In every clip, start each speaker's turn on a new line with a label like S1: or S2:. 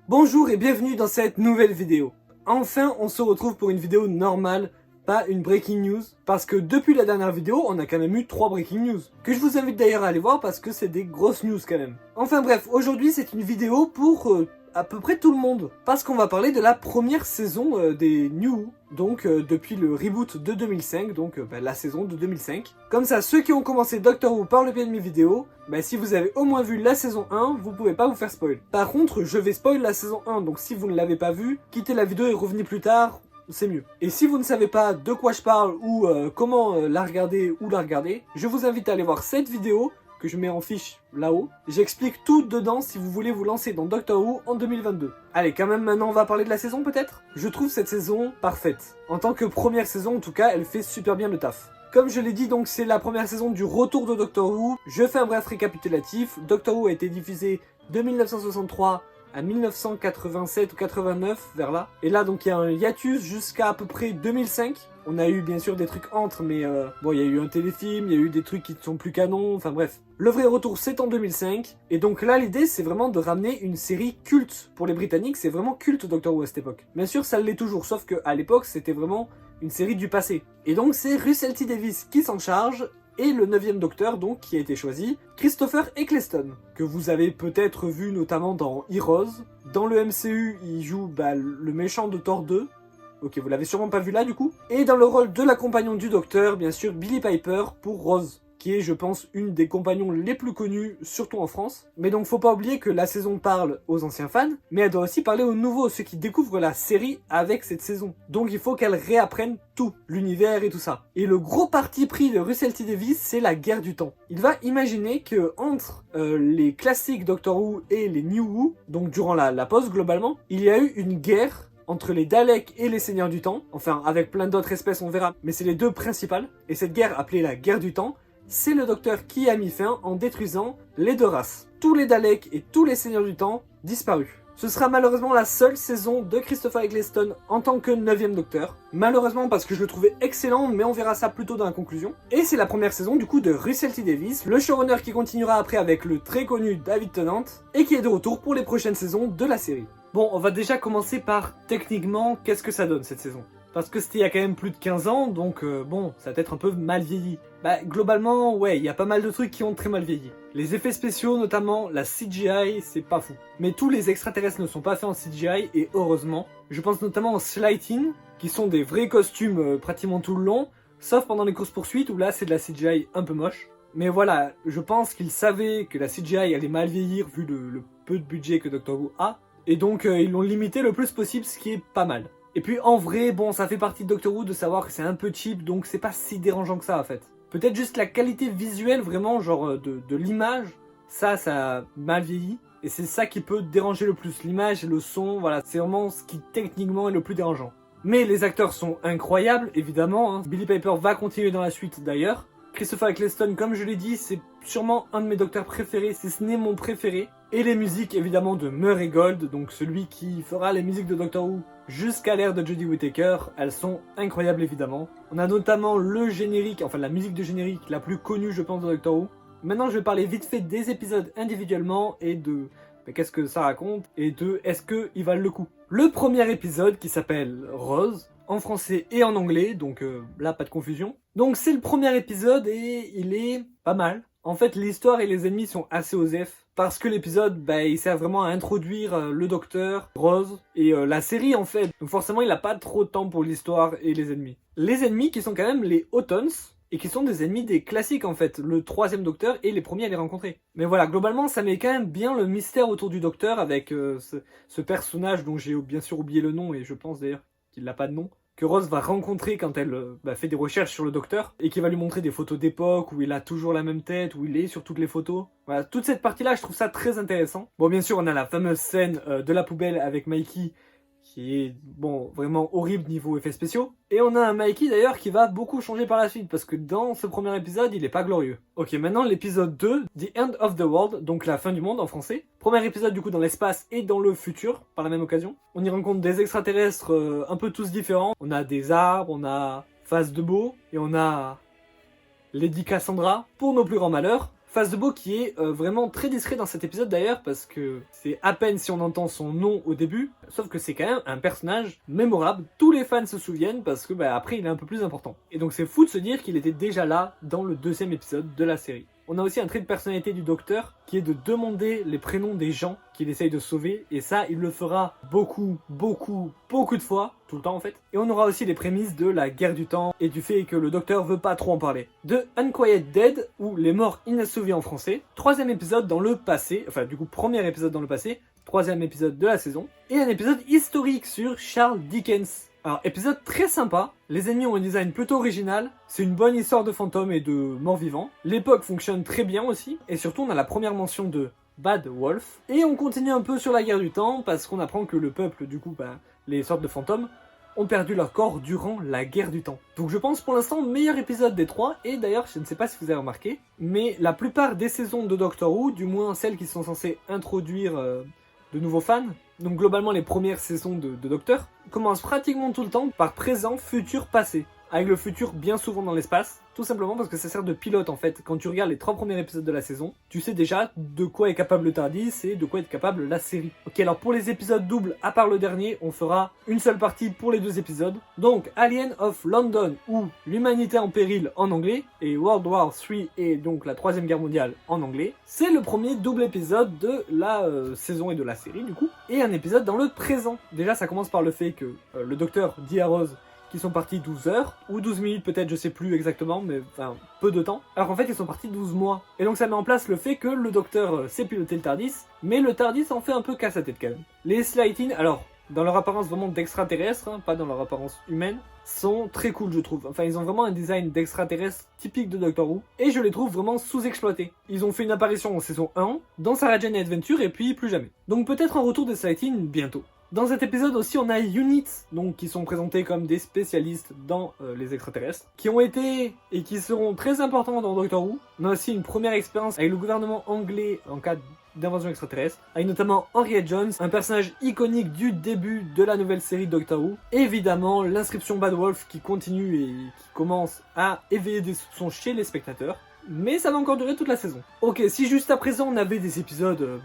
S1: Bonjour et bienvenue dans cette nouvelle vidéo. Enfin, on se retrouve pour une vidéo normale, pas une breaking news, parce que depuis la dernière vidéo, on a quand même eu 3 breaking news, que je vous invite d'ailleurs à aller voir parce que c'est des grosses news quand même. Enfin bref, aujourd'hui c'est une vidéo pour à peu près tout le monde, parce qu'on va parler de la première saison des New Who, donc depuis le reboot de 2005, donc la saison de 2005. Comme ça, ceux qui ont commencé Doctor Who par le biais de mes vidéos, si vous avez au moins vu la saison 1, vous pouvez pas vous faire spoil. Par contre, je vais spoil la saison 1, donc si vous ne l'avez pas vue, quittez la vidéo et revenez plus tard, c'est mieux. Et si vous ne savez pas de quoi je parle ou comment la regarder ou la regarder, je vous invite à aller voir cette vidéo que je mets en fiche là-haut. J'explique tout dedans si vous voulez vous lancer dans Doctor Who en 2022. Allez, quand même maintenant on va parler de la saison peut-être. Je trouve cette saison parfaite. En tant que première saison en tout cas, elle fait super bien le taf. Comme je l'ai dit, donc c'est la première saison du retour de Doctor Who. Je fais un bref récapitulatif. Doctor Who a été diffusé de 1963 à 1987 ou 89, vers là. Et là, donc, il y a un hiatus jusqu'à à peu près 2005. On a eu, bien sûr, des trucs entre, mais bon, il y a eu un téléfilm, il y a eu des trucs qui ne sont plus canons, enfin bref. Le vrai retour, c'est en 2005. Et donc là, l'idée, c'est vraiment de ramener une série culte. Pour les Britanniques, c'est vraiment culte Doctor Who à cette époque. Bien sûr, ça l'est toujours, sauf qu'à l'époque, c'était vraiment une série du passé. Et donc, c'est Russell T Davies qui s'en charge, et le 9e Docteur, donc, qui a été choisi, Christopher Eccleston, que vous avez peut-être vu notamment dans Heroes. Dans le MCU, il joue le méchant de Thor 2. Ok, vous l'avez sûrement pas vu là, du coup. Et dans le rôle de la compagnon du Docteur, bien sûr, Billie Piper pour Rose, qui est, je pense, une des compagnons les plus connues, surtout en France. Mais donc, faut pas oublier que la saison parle aux anciens fans, mais elle doit aussi parler aux nouveaux, ceux qui découvrent la série avec cette saison. Donc, il faut qu'elle réapprenne tout, l'univers et tout ça. Et le gros parti pris de Russell T Davies, c'est la guerre du temps. Il va imaginer que entre les classiques Doctor Who et les New Who, donc durant la pause globalement, il y a eu une guerre entre les Daleks et les Seigneurs du Temps, enfin avec plein d'autres espèces on verra, mais c'est les deux principales, et cette guerre appelée la guerre du temps, c'est le Docteur qui a mis fin en détruisant les deux races. Tous les Daleks et tous les Seigneurs du Temps disparus. Ce sera malheureusement la seule saison de Christopher Eccleston en tant que 9e Docteur. Malheureusement parce que je le trouvais excellent, mais on verra ça plutôt dans la conclusion. Et c'est la première saison du coup de Russell T Davies, le showrunner qui continuera après avec le très connu David Tennant, et qui est de retour pour les prochaines saisons de la série. Bon, on va déjà commencer par, techniquement, qu'est-ce que ça donne cette saison? Parce que c'était il y a quand même plus de 15 ans, donc bon, ça a peut-être un peu mal vieilli. Globalement, ouais, il y a pas mal de trucs qui ont très mal vieilli. Les effets spéciaux, notamment la CGI, c'est pas fou. Mais tous les extraterrestres ne sont pas faits en CGI, et heureusement. Je pense notamment aux Slighting, qui sont des vrais costumes pratiquement tout le long, sauf pendant les courses-poursuites, où là c'est de la CGI un peu moche. Mais voilà, je pense qu'ils savaient que la CGI allait mal vieillir, vu le peu de budget que Doctor Who a. Et donc ils l'ont limité le plus possible, ce qui est pas mal. Et puis en vrai, bon, ça fait partie de Doctor Who de savoir que c'est un peu cheap, donc c'est pas si dérangeant que ça en fait. Peut-être juste la qualité visuelle, vraiment, genre de l'image, ça a mal vieilli. Et c'est ça qui peut déranger le plus, l'image et le son, voilà, c'est vraiment ce qui techniquement est le plus dérangeant. Mais les acteurs sont incroyables, évidemment, hein. Billie Piper va continuer dans la suite d'ailleurs. Christopher Eccleston, comme je l'ai dit, c'est sûrement un de mes docteurs préférés, si ce n'est mon préféré. Et les musiques, évidemment, de Murray Gold, donc celui qui fera les musiques de Doctor Who jusqu'à l'ère de Jodie Whittaker, elles sont incroyables, évidemment. On a notamment le générique, enfin la musique de générique la plus connue, je pense, de Doctor Who. Maintenant, je vais parler vite fait des épisodes individuellement et de qu'est-ce que ça raconte et de est-ce qu'ils valent le coup. Le premier épisode, qui s'appelle Rose, en français et en anglais, donc là, pas de confusion. Donc c'est le premier épisode et il est pas mal. En fait, l'histoire et les ennemis sont assez osef, parce que l'épisode, il sert vraiment à introduire le Docteur, Rose, et la série en fait. Donc forcément, il n'a pas trop de temps pour l'histoire et les ennemis. Les ennemis qui sont quand même les Autons, et qui sont des ennemis des classiques en fait, le 3e Docteur et les premiers à les rencontrer. Mais voilà, globalement, ça met quand même bien le mystère autour du Docteur avec ce personnage dont j'ai bien sûr oublié le nom, et je pense d'ailleurs qu'il n'a pas de nom, que Rose va rencontrer quand elle fait des recherches sur le Docteur, et qui va lui montrer des photos d'époque où il a toujours la même tête, où il est sur toutes les photos. Voilà, toute cette partie-là, je trouve ça très intéressant. Bon, bien sûr, on a la fameuse scène de la poubelle avec Mikey, qui est, bon, vraiment horrible niveau effets spéciaux. Et on a un Mikey d'ailleurs qui va beaucoup changer par la suite, parce que dans ce premier épisode, il est pas glorieux. Ok, maintenant l'épisode 2, The End of the World, donc la fin du monde en français. Premier épisode du coup dans l'espace et dans le futur, par la même occasion. On y rencontre des extraterrestres un peu tous différents. On a des arbres, on a Phase de Beau, et on a Lady Cassandra, pour nos plus grands malheurs. Phasebo qui est vraiment très discret dans cet épisode d'ailleurs parce que c'est à peine si on entend son nom au début, sauf que c'est quand même un personnage mémorable, tous les fans se souviennent parce que après il est un peu plus important. Et donc c'est fou de se dire qu'il était déjà là dans le 2e épisode de la série. On a aussi un trait de personnalité du docteur qui est de demander les prénoms des gens qu'il essaye de sauver. Et ça, il le fera beaucoup de fois, tout le temps en fait. Et on aura aussi les prémices de la guerre du temps et du fait que le docteur veut pas trop en parler. De Unquiet Dead, ou Les morts inassouvés en français. 3e épisode dans le passé, enfin du coup premier épisode dans le passé, 3e épisode de la saison. Et un épisode historique sur Charles Dickens. Alors, épisode très sympa, les ennemis ont un design plutôt original, c'est une bonne histoire de fantômes et de morts vivants, l'époque fonctionne très bien aussi, et surtout on a la première mention de Bad Wolf, et on continue un peu sur la guerre du temps, parce qu'on apprend que le peuple, du coup, les sortes de fantômes, ont perdu leur corps durant la guerre du temps. Donc je pense pour l'instant meilleur épisode des 3, et d'ailleurs je ne sais pas si vous avez remarqué, mais la plupart des saisons de Doctor Who, du moins celles qui sont censées introduire de nouveaux fans, donc globalement les premières saisons de Docteur, commencent pratiquement tout le temps par présent, futur, passé. Avec le futur bien souvent dans l'espace, tout simplement parce que ça sert de pilote en fait. Quand tu regardes les 3 premiers épisodes de la saison, tu sais déjà de quoi est capable le TARDIS et de quoi est capable la série. Ok, alors pour les épisodes doubles, à part le dernier, on fera une seule partie pour les 2 épisodes. Donc Alien of London, ou L'humanité en péril en anglais, et World War III, et donc la 3e guerre mondiale en anglais. C'est le premier double épisode de la saison et de la série du coup, et un épisode dans le présent. Déjà ça commence par le fait que le docteur dit à Rose qui sont partis 12 heures, ou 12 minutes peut-être, je sais plus exactement, mais enfin, peu de temps. Alors qu'en fait, ils sont partis 12 mois. Et donc ça met en place le fait que le docteur sait piloter le TARDIS, mais le TARDIS en fait un peu casse sa tête quand même. Les Slytherin, alors, dans leur apparence vraiment d'extraterrestre, hein, pas dans leur apparence humaine, sont très cool je trouve. Enfin, ils ont vraiment un design d'extraterrestre typique de Doctor Who, et je les trouve vraiment sous-exploités. Ils ont fait une apparition en saison 1, dans Sarah Jane Adventure, et puis plus jamais. Donc peut-être un retour des Slytherin bientôt. Dans cet épisode aussi, on a Unit, donc qui sont présentés comme des spécialistes dans les extraterrestres, qui ont été et qui seront très importants dans Doctor Who. On a aussi une première expérience avec le gouvernement anglais en cas d'invasion extraterrestre, avec notamment Henriette Jones, un personnage iconique du début de la nouvelle série Doctor Who. Et évidemment, l'inscription Bad Wolf qui continue et qui commence à éveiller des soupçons chez les spectateurs. Mais ça va encore durer toute la saison. Ok, si juste à présent on avait des épisodes,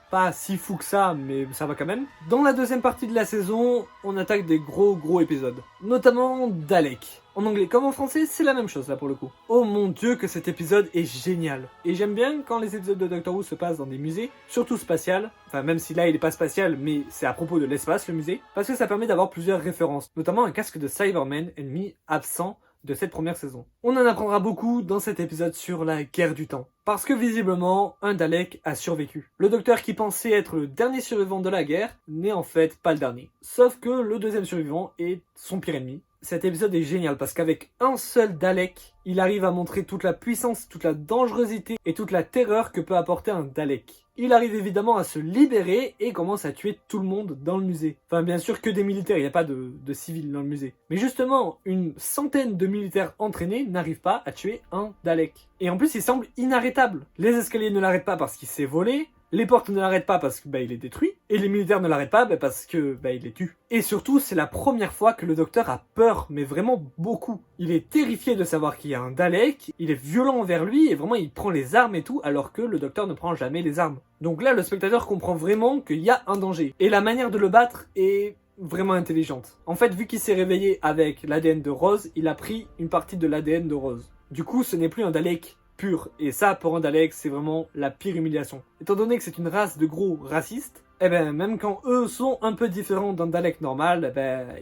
S1: pas si fou que ça, mais ça va quand même. Dans la 2e partie de la saison, on attaque des gros épisodes. Notamment Dalek. En anglais comme en français, c'est la même chose là pour le coup. Oh mon dieu que cet épisode est génial. Et j'aime bien quand les épisodes de Doctor Who se passent dans des musées, surtout spatial. Enfin même si là il est pas spatial, mais c'est à propos de l'espace le musée. Parce que ça permet d'avoir plusieurs références. Notamment un casque de Cyberman, ennemi absent de cette première saison. On en apprendra beaucoup dans cet épisode sur la guerre du temps. Parce que visiblement, un Dalek a survécu. Le docteur qui pensait être le dernier survivant de la guerre n'est en fait pas le dernier. Sauf que le 2e survivant est son pire ennemi. Cet épisode est génial parce qu'avec un seul Dalek, il arrive à montrer toute la puissance, toute la dangerosité et toute la terreur que peut apporter un Dalek. Il arrive évidemment à se libérer et commence à tuer tout le monde dans le musée. Enfin bien sûr que des militaires, il n'y a pas de civils dans le musée. Mais justement, une centaine de militaires entraînés n'arrivent pas à tuer un Dalek. Et en plus il semble inarrêtable. Les escaliers ne l'arrêtent pas parce qu'il s'est volé. Les portes ne l'arrêtent pas parce que il est détruit, et les militaires ne l'arrêtent pas parce que il les tue. Et surtout, c'est la première fois que le docteur a peur, mais vraiment beaucoup. Il est terrifié de savoir qu'il y a un Dalek, il est violent envers lui, et vraiment il prend les armes et tout, alors que le docteur ne prend jamais les armes. Donc là, le spectateur comprend vraiment qu'il y a un danger. Et la manière de le battre est vraiment intelligente. En fait, vu qu'il s'est réveillé avec l'ADN de Rose, il a pris une partie de l'ADN de Rose. Du coup, ce n'est plus un Dalek pur. Et ça, pour un Dalek, c'est vraiment la pire humiliation. Étant donné que c'est une race de gros racistes, même quand eux sont un peu différents d'un Dalek normal,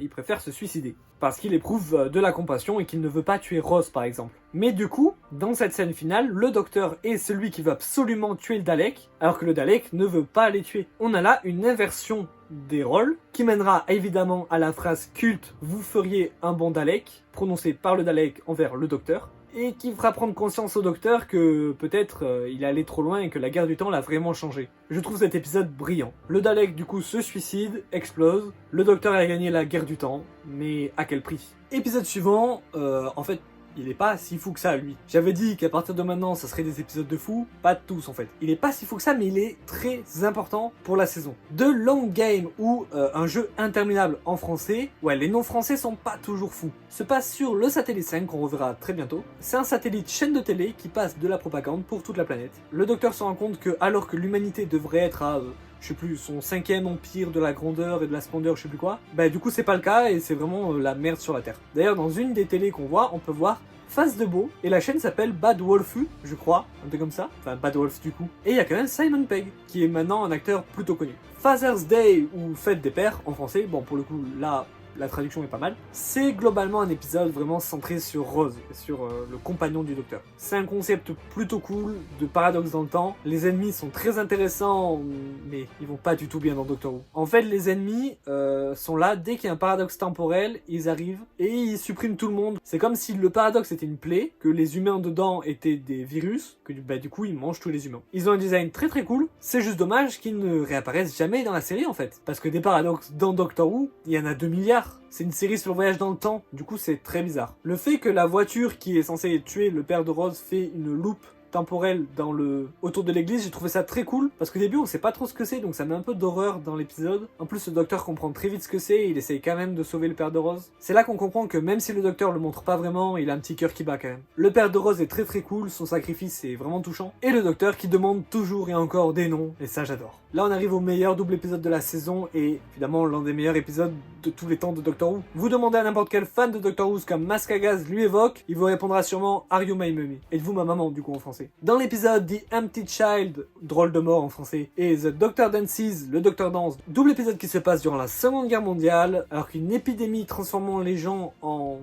S1: ils préfèrent se suicider. Parce qu'il éprouve de la compassion et qu'il ne veut pas tuer Rose, par exemple. Mais du coup, dans cette scène finale, le docteur est celui qui veut absolument tuer le Dalek, alors que le Dalek ne veut pas les tuer. On a là une inversion des rôles, qui mènera évidemment à la phrase culte « Vous feriez un bon Dalek », prononcée par le Dalek envers le docteur, et qui fera prendre conscience au docteur que peut-être il est allé trop loin et que la guerre du temps l'a vraiment changé. Je trouve cet épisode brillant. Le Dalek du coup se suicide, explose, le docteur a gagné la guerre du temps, mais à quel prix? Épisode suivant, en fait il est pas si fou que ça lui. J'avais dit qu'à partir de maintenant ça serait des épisodes de fou, pas tous en fait. Il est pas si fou que ça mais il est très important pour la saison. The Long Game ou un jeu interminable en français, ouais les noms français sont pas toujours fous, se passe sur le satellite 5 qu'on reverra très bientôt. C'est un satellite chaîne de télé qui passe de la propagande pour toute la planète. Le docteur se rend compte que alors que l'humanité devrait être à je sais plus, son 5e empire de la grandeur et de la splendeur, je sais plus quoi, bah du coup c'est pas le cas et c'est vraiment la merde sur la Terre. D'ailleurs dans une des télés qu'on voit, on peut voir Face de Beau, et la chaîne s'appelle Bad Wolfu, je crois, un peu comme ça, enfin Bad Wolf du coup. Et il y a quand même Simon Pegg, qui est maintenant un acteur plutôt connu. Father's Day, ou Fête des Pères en français, bon pour le coup là, la traduction est pas mal. C'est globalement un épisode vraiment centré sur Rose, sur le compagnon du docteur. C'est un concept plutôt cool, de paradoxe dans le temps. Les ennemis sont très intéressants, mais ils vont pas du tout bien dans Doctor Who. En fait, les ennemis sont là, dès qu'il y a un paradoxe temporel, ils arrivent et ils suppriment tout le monde. C'est comme si le paradoxe était une plaie, que les humains dedans étaient des virus, que bah, du coup ils mangent tous les humains. Ils ont un design très très cool, c'est juste dommage qu'ils ne réapparaissent jamais dans la série en fait. Parce que des paradoxes dans Doctor Who, il y en a 2 milliards. C'est une série sur le voyage dans le temps, du coup c'est très bizarre. Le fait que la voiture qui est censée tuer le père de Rose fait une loupe temporelle autour de l'église, j'ai trouvé ça très cool, parce qu'au début on sait pas trop ce que c'est, donc ça met un peu d'horreur dans l'épisode. En plus le docteur comprend très vite ce que c'est, et il essaye quand même de sauver le père de Rose. C'est là qu'on comprend que même si le docteur le montre pas vraiment, il a un petit cœur qui bat quand même. Le père de Rose est très très cool, son sacrifice est vraiment touchant, et le docteur qui demande toujours et encore des noms, et ça j'adore. Là on arrive au meilleur double épisode de la saison, et évidemment l'un des meilleurs épisodes de tous les temps de Doctor Who. Vous demandez à n'importe quel fan de Doctor Who ce qu'un masque à gaz lui évoque, il vous répondra sûrement Are you my mummy? Êtes-vous ma maman du coup en français. Dans l'épisode The Empty Child, drôle de mort en français, et The Doctor Dances, le docteur danse, double épisode qui se passe durant la Seconde Guerre mondiale, alors qu'une épidémie transformant les gens en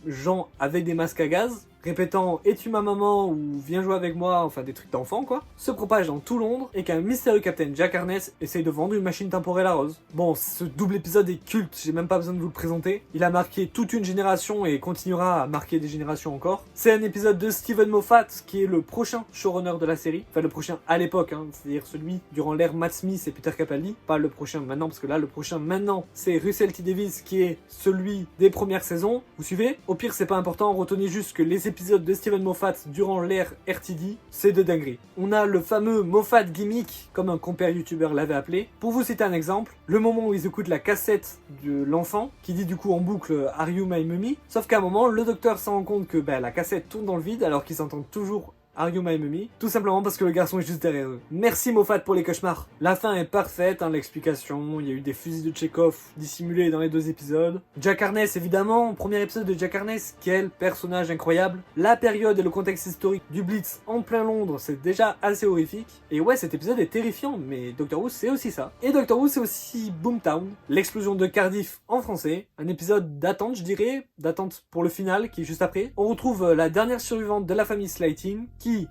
S1: gens avec des masques à gaz, répétant « Es-tu ma maman ?» ou « Viens jouer avec moi », enfin des trucs d'enfants quoi, se propage dans tout Londres et qu'un mystérieux capitaine Jack Harkness essaye de vendre une machine temporelle à Rose. Bon, ce double épisode est culte, j'ai même pas besoin de vous le présenter. Il a marqué toute une génération et continuera à marquer des générations encore. C'est un épisode de Steven Moffat qui est le prochain showrunner de la série, enfin le prochain à l'époque, hein, c'est-à-dire celui durant l'ère Matt Smith et Peter Capaldi, pas le prochain maintenant parce que là le prochain maintenant c'est Russell T Davies qui est celui des premières saisons. Vous suivez? Au pire c'est pas important, retenez juste que les épisodes de Steven Moffat durant l'ère RTD, c'est de dinguerie. On a le fameux Moffat gimmick, comme un compère youtubeur l'avait appelé. Pour vous citer un exemple, le moment où ils écoutent la cassette de l'enfant, qui dit du coup en boucle Are you my mummy? Sauf qu'à un moment, le docteur se rend compte que la cassette tourne dans le vide alors qu'ils entendent toujours Are you my mummy? Tout simplement parce que le garçon est juste derrière eux. Merci Moffat pour les cauchemars. La fin est parfaite, hein, l'explication, il y a eu des fusils de Chekhov dissimulés dans les 2 épisodes. Jack Harkness évidemment, premier épisode de Jack Harkness, quel personnage incroyable. La période et le contexte historique du Blitz en plein Londres, c'est déjà assez horrifique. Et ouais, cet épisode est terrifiant, mais Doctor Who c'est aussi ça. Et Doctor Who c'est aussi Boomtown, l'explosion de Cardiff en français, un épisode d'attente je dirais, d'attente pour le final qui est juste après. On retrouve la dernière survivante de la famille Slighting, qui,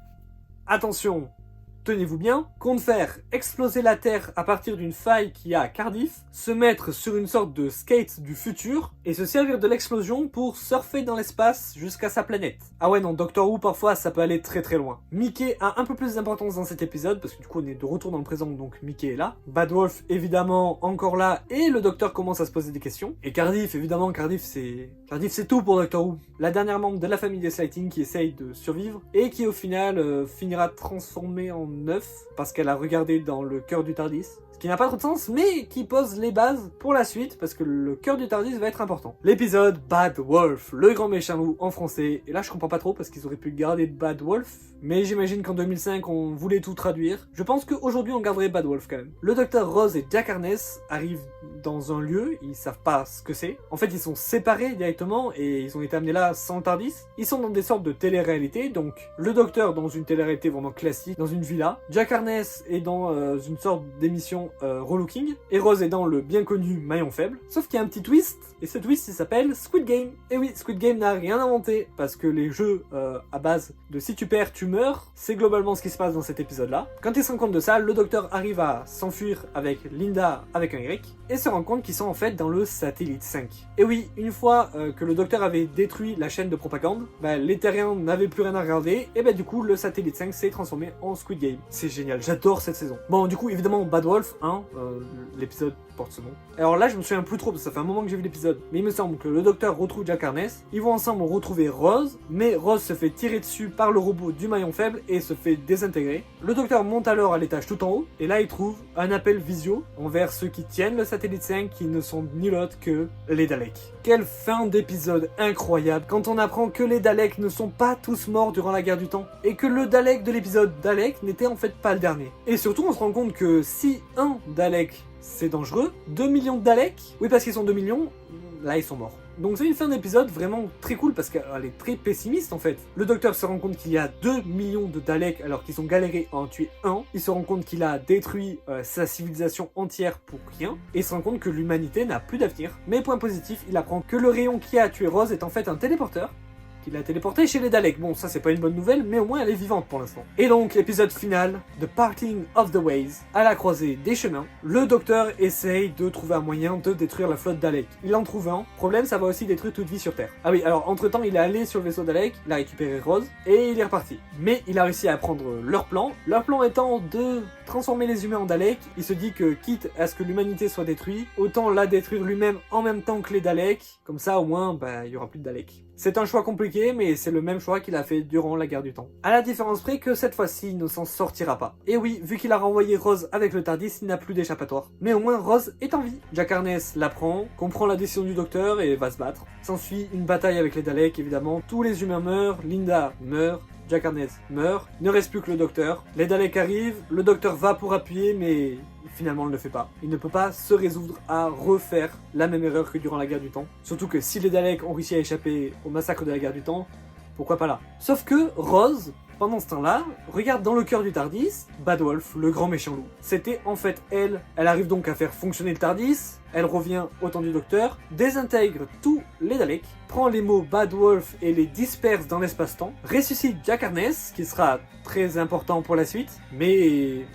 S1: attention, tenez-vous bien, compte faire exploser la Terre à partir d'une faille qu'il y a à Cardiff, se mettre sur une sorte de skate du futur, et se servir de l'explosion pour surfer dans l'espace jusqu'à sa planète. Ah ouais non, Doctor Who parfois ça peut aller très très loin. Mickey a un peu plus d'importance dans cet épisode, parce que du coup on est de retour dans le présent, donc Mickey est là. Bad Wolf évidemment encore là, et le docteur commence à se poser des questions. Et Cardiff, évidemment, Cardiff c'est tout pour Doctor Who. La dernière membre de la famille des Slighting qui essaye de survivre, et qui au final finira transformée en œuf, parce qu'elle a regardé dans le cœur du Tardis. Ce qui n'a pas trop de sens, mais qui pose les bases pour la suite, parce que le cœur du Tardis va être important. L'épisode Bad Wolf, le grand méchant loup en français, et là je comprends pas trop, parce qu'ils auraient pu garder Bad Wolf, mais j'imagine qu'en 2005 on voulait tout traduire. Je pense qu'aujourd'hui on garderait Bad Wolf quand même. Le docteur Rose et Jack Harkness arrivent dans un lieu, ils savent pas ce que c'est. En fait ils sont séparés directement, et ils ont été amenés là sans le Tardis. Ils sont dans des sortes de télé-réalité, donc le docteur dans une télé-réalité vraiment classique, dans une villa. Jack Harkness est dans une sorte d'émission relooking, et Rose est dans le bien connu maillon faible, sauf qu'il y a un petit twist, et ce twist il s'appelle Squid Game. Et oui, Squid Game n'a rien inventé, parce que les jeux à base de si tu perds tu meurs, c'est globalement ce qui se passe dans cet épisode là. Quand il se rend compte de ça, le docteur arrive à s'enfuir avec Linda avec un Y, et se rend compte qu'ils sont en fait dans le satellite 5. Et oui, une fois que le docteur avait détruit la chaîne de propagande, les terriens n'avaient plus rien à regarder, et du coup le satellite 5 s'est transformé en Squid Game. C'est génial, j'adore cette saison. Bon, du coup évidemment Bad Wolf, Wolf 1, l'épisode porte ce nom. Alors là, je me souviens plus trop, parce que ça fait un moment que j'ai vu l'épisode, mais il me semble que le docteur retrouve Jack Harkness, ils vont ensemble retrouver Rose, mais Rose se fait tirer dessus par le robot du maillon faible et se fait désintégrer. Le docteur monte alors à l'étage tout en haut, et là il trouve un appel visio envers ceux qui tiennent le satellite 5, qui ne sont nul autre que les Daleks. Quelle fin d'épisode incroyable, quand on apprend que les Daleks ne sont pas tous morts durant la guerre du temps, et que le Dalek de l'épisode Dalek n'était en fait pas le dernier. Et surtout, on se rend compte que si un Dalek c'est dangereux, 2 millions de Daleks, oui parce qu'ils sont 2 millions, là ils sont morts. Donc c'est une fin d'épisode vraiment très cool parce qu'elle est très pessimiste en fait. Le docteur se rend compte qu'il y a 2 millions de Daleks alors qu'ils ont galéré à en tuer un. Il se rend compte qu'il a détruit sa civilisation entière pour rien. Et il se rend compte que l'humanité n'a plus d'avenir. Mais point positif, il apprend que le rayon qui a tué Rose est en fait un téléporteur. Qu'il a téléporté chez les Daleks. Bon, ça c'est pas une bonne nouvelle, mais au moins elle est vivante pour l'instant. Et donc, l'épisode final, The Parting of the Ways, à la croisée des chemins, le docteur essaye de trouver un moyen de détruire la flotte Dalek. Il en trouve un. Problème, ça va aussi détruire toute vie sur Terre. Ah oui, alors entre-temps, il est allé sur le vaisseau Dalek, il a récupéré Rose, et il est reparti. Mais il a réussi à apprendre leur plan. Leur plan étant de transformer les humains en Daleks. Il se dit que, quitte à ce que l'humanité soit détruite, autant la détruire lui-même en même temps que les Daleks. Comme ça, au moins, il y aura plus de Daleks. C'est un choix compliqué, mais c'est le même choix qu'il a fait durant la guerre du temps. À la différence près que cette fois-ci, il ne s'en sortira pas. Et oui, vu qu'il a renvoyé Rose avec le Tardis, il n'a plus d'échappatoire. Mais au moins, Rose est en vie. Jack Harkness l'apprend, comprend la décision du docteur et va se battre. S'ensuit une bataille avec les Daleks, évidemment. Tous les humains meurent, Linda meurt, Jack Harkness meurt, il ne reste plus que le docteur. Les Daleks arrivent, le docteur va pour appuyer, mais finalement, il ne le fait pas. Il ne peut pas se résoudre à refaire la même erreur que durant la guerre du temps. Surtout que si les Daleks ont réussi à échapper au massacre de la guerre du temps, pourquoi pas là? Sauf que Rose, pendant ce temps-là, regarde dans le cœur du Tardis, Bad Wolf, le grand méchant loup. C'était en fait elle. Elle arrive donc à faire fonctionner le Tardis, elle revient au temps du docteur, désintègre tous les Daleks, prend les mots Bad Wolf et les disperse dans l'espace-temps, ressuscite Jack Harkness, qui sera très important pour la suite, mais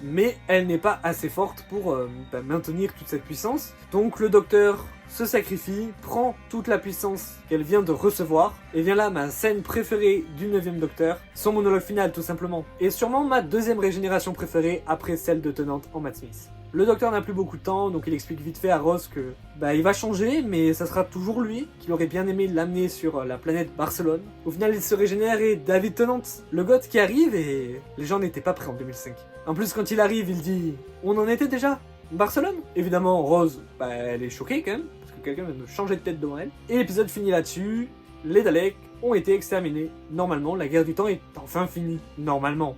S1: elle n'est pas assez forte pour maintenir toute cette puissance. Donc le docteur se sacrifie, prend toute la puissance qu'elle vient de recevoir, et vient là ma scène préférée du 9e Docteur, son monologue final tout simplement, et sûrement ma deuxième régénération préférée après celle de Tennant en Matt Smith. Le docteur n'a plus beaucoup de temps, donc il explique vite fait à Rose que il va changer, mais ça sera toujours lui, qu'il aurait bien aimé l'amener sur la planète Barcelone. Au final, il se régénère et David Tennant, le goth qui arrive, et les gens n'étaient pas prêts en 2005. En plus, quand il arrive, il dit « On en était déjà ? Barcelone ?» Évidemment, Rose, elle est choquée quand même, parce que quelqu'un vient de changer de tête devant elle. Et l'épisode finit là-dessus, les Daleks ont été exterminés. Normalement, la guerre du temps est enfin finie. Normalement.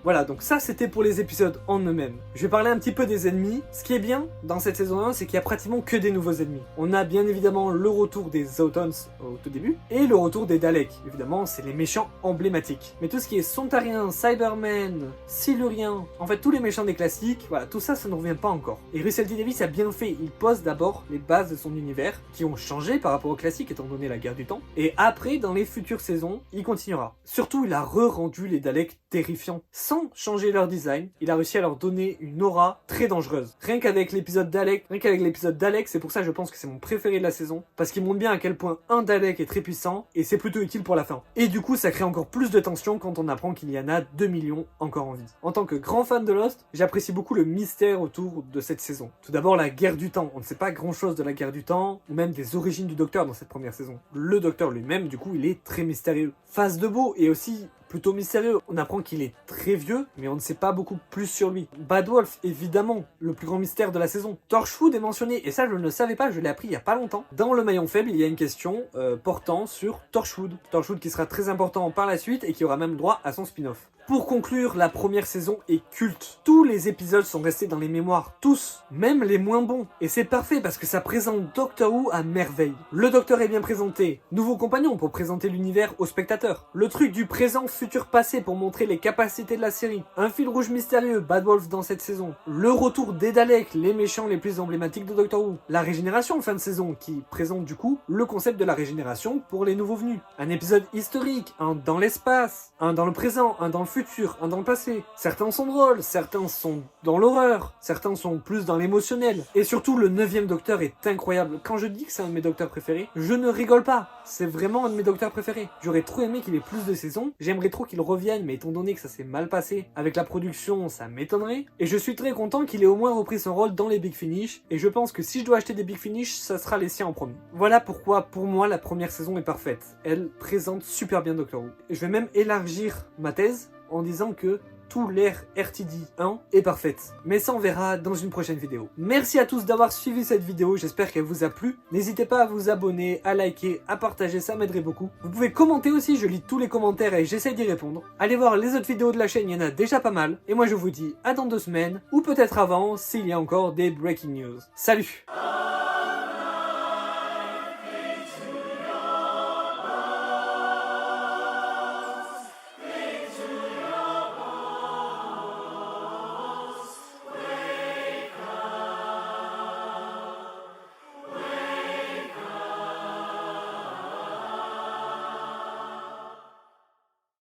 S1: Voilà, donc ça c'était pour les épisodes en eux-mêmes. Je vais parler un petit peu des ennemis. Ce qui est bien dans cette saison 1, c'est qu'il y a pratiquement que des nouveaux ennemis. On a bien évidemment le retour des Autons au tout début, et le retour des Daleks. Évidemment, c'est les méchants emblématiques. Mais tout ce qui est Sontarien, Cybermen, Silurien, en fait tous les méchants des classiques, voilà, tout ça, ça ne revient pas encore. Et Russell T. Davies a bien fait, il pose d'abord les bases de son univers, qui ont changé par rapport au classique étant donné la guerre du temps, et après, dans les futures saisons, il continuera. Surtout, il a re-rendu les Daleks terrifiants, sans changer leur design, il a réussi à leur donner une aura très dangereuse. Rien qu'avec l'épisode Dalek, c'est pour ça que je pense que c'est mon préféré de la saison, parce qu'il montre bien à quel point un Dalek est très puissant, et c'est plutôt utile pour la fin. Et du coup, ça crée encore plus de tension quand on apprend qu'il y en a 2 millions encore en vie. En tant que grand fan de Lost, j'apprécie beaucoup le mystère autour de cette saison. Tout d'abord, la guerre du temps. On ne sait pas grand chose de la guerre du temps, ou même des origines du Docteur dans cette première saison. Le Docteur lui-même, du coup, il est très mystérieux. Face de Beau est aussi plutôt mystérieux. On apprend qu'il est très vieux, mais on ne sait pas beaucoup plus sur lui. Bad Wolf, évidemment, le plus grand mystère de la saison. Torchwood est mentionné, et ça je ne le savais pas, je l'ai appris il y a pas longtemps. Dans le maillon faible, il y a une question portant sur Torchwood. Torchwood qui sera très important par la suite et qui aura même droit à son spin-off. Pour conclure, la première saison est culte. Tous les épisodes sont restés dans les mémoires, tous, même les moins bons. Et c'est parfait parce que ça présente Doctor Who à merveille. Le Docteur est bien présenté, nouveaux compagnons pour présenter l'univers aux spectateurs. Le truc du présent, futur, passé pour montrer les capacités de la série. Un fil rouge mystérieux, Bad Wolf dans cette saison. Le retour des Daleks, les méchants les plus emblématiques de Doctor Who. La régénération en fin de saison qui présente du coup le concept de la régénération pour les nouveaux venus. Un épisode historique, un dans l'espace, un dans le présent, un dans le futur. futur, un dans le passé. Certains sont drôles, certains sont dans l'horreur, certains sont plus dans l'émotionnel. Et surtout, le 9e Docteur est incroyable. Quand je dis que c'est un de mes Docteurs préférés, je ne rigole pas. C'est vraiment un de mes Docteurs préférés. J'aurais trop aimé qu'il ait plus de saisons. J'aimerais trop qu'il revienne, mais étant donné que ça s'est mal passé avec la production, ça m'étonnerait. Et je suis très content qu'il ait au moins repris son rôle dans les Big Finish. Et je pense que si je dois acheter des Big Finish, ça sera les siens en premier. Voilà pourquoi, pour moi, la première saison est parfaite. Elle présente super bien Doctor Who. Je vais même élargir ma thèse en disant que tout l'ère RTD1 est parfaite. Mais ça on verra dans une prochaine vidéo. Merci à tous d'avoir suivi cette vidéo, j'espère qu'elle vous a plu. N'hésitez pas à vous abonner, à liker, à partager, ça m'aiderait beaucoup. Vous pouvez commenter aussi, je lis tous les commentaires et j'essaie d'y répondre. Allez voir les autres vidéos de la chaîne, il y en a déjà pas mal. Et moi je vous dis à dans 2 semaines, ou peut-être avant, s'il y a encore des breaking news. Salut!